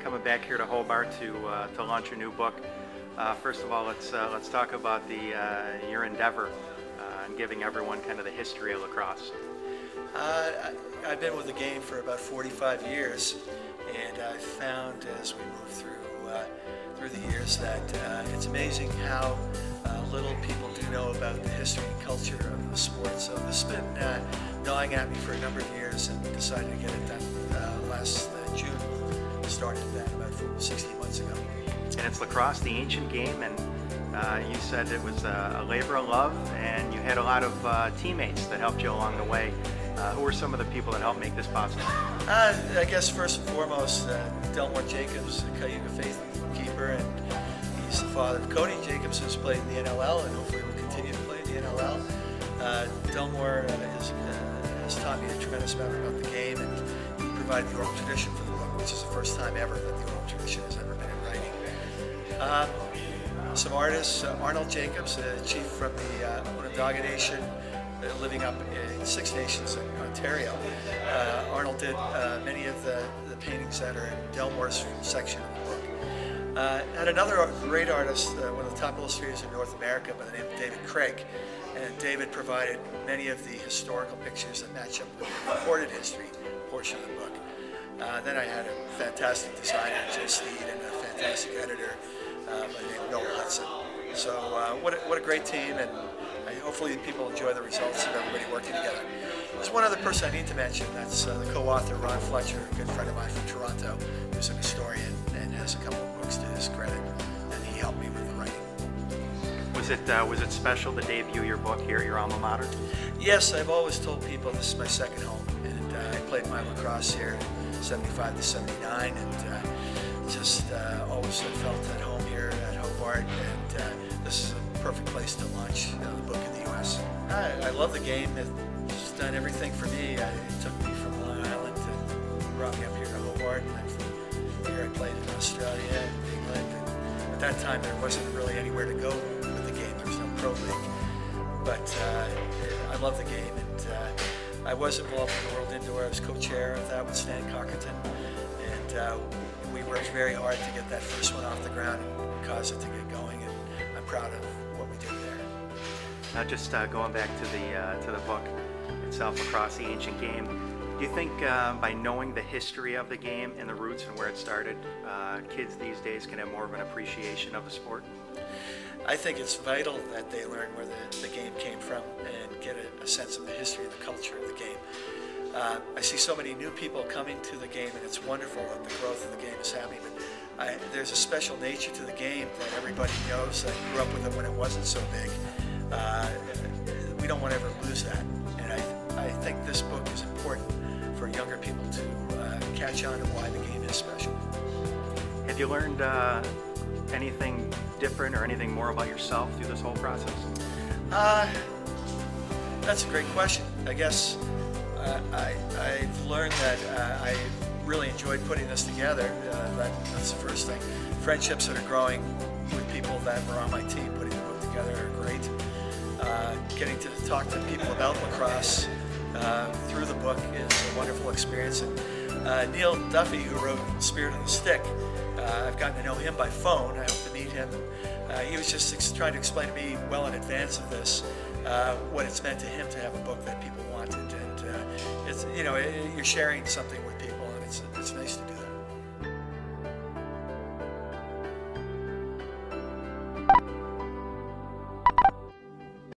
coming back here to Hobart to launch a new book. First of all, let's talk about your endeavor and giving everyone kind of the history of lacrosse. I've been with the game for about 45 years, and I found as we move through the years that it's amazing how little people do know about the history and culture of the sport. So this has been gnawing at me for a number of years, and decided to get it done last June. Started that about 16 months ago. And it's lacrosse, the ancient game, and you said it was a labor of love, and you had a lot of teammates that helped you along the way. Who are some of the people that helped make this possible? I guess first and foremost, Delmor Jacobs, Cayuga faithkeeper, and he's the father of Cody Jacobs, who's played in the NLL and hopefully will continue to play in the NLL. Delmor has taught me a tremendous amount about the game, and he provided the oral tradition for the book, which is the first time ever that the oral tradition has ever been in writing. Some artists, Arnold Jacobs, chief from the Cayuga Nation, living up in Six Nations in Ontario. Arnold did many of the paintings that are in Delmor's section of the book. And another great artist, one of the top illustrators in North America by the name of David Craig. And David provided many of the historical pictures that match up with the recorded history portion of the book. Then I had a fantastic designer, Jay Steed, and a fantastic editor by the name of Noel Hudson. So what a great team, and hopefully people enjoy the results of everybody working together. There's one other person I need to mention. That's the co-author, Ron Fletcher, a good friend of mine from Toronto, who's an historian and has a couple of books to his credit, and he helped me with the writing. Was it special to debut your book here at your alma mater? Yes, I've always told people this is my second home, and I played my lacrosse here in 75 to 79, and just always felt at home here at Hobart, and this is a perfect place to launch the book in the U.S. I love the game. It's done everything for me. It took me from Long Island and brought me up here to Hobart, and then from here I played in Australia and England. And at that time there wasn't really anywhere to go with the game. There was no pro league. But I love the game, and I was involved in the World Indoor. I was co-chair of that with Stan Cockerton, and we worked very hard to get that first one off the ground and cause it to get going, and I'm proud of what we did there. Now, just going back to the book itself, Across the Ancient Game, do you think by knowing the history of the game and the roots and where it started, kids these days can have more of an appreciation of the sport? I think it's vital that they learn where the game came from and get a sense of the history and the culture of the game. I see so many new people coming to the game, and it's wonderful that the growth of the game is happening. But there's a special nature to the game that everybody knows that grew up with it when it wasn't so big. We don't want to ever lose that, and I think this book is important for younger people to catch on to why the game is special. Have you learned anything different or anything more about yourself through this whole process? That's a great question. I guess I've learned that I really enjoyed putting this together. That's the first thing. Friendships that are growing with people that were on my team putting the book together are great. Getting to talk to people about lacrosse through the book is a wonderful experience. And Neil Duffy, who wrote Spirit of the Stick, I've gotten to know him by phone. I hope to meet him. He was just trying to explain to me well in advance of this what it's meant to him to have a book that people wanted, and it's, you know, you're sharing something with people, and it's nice to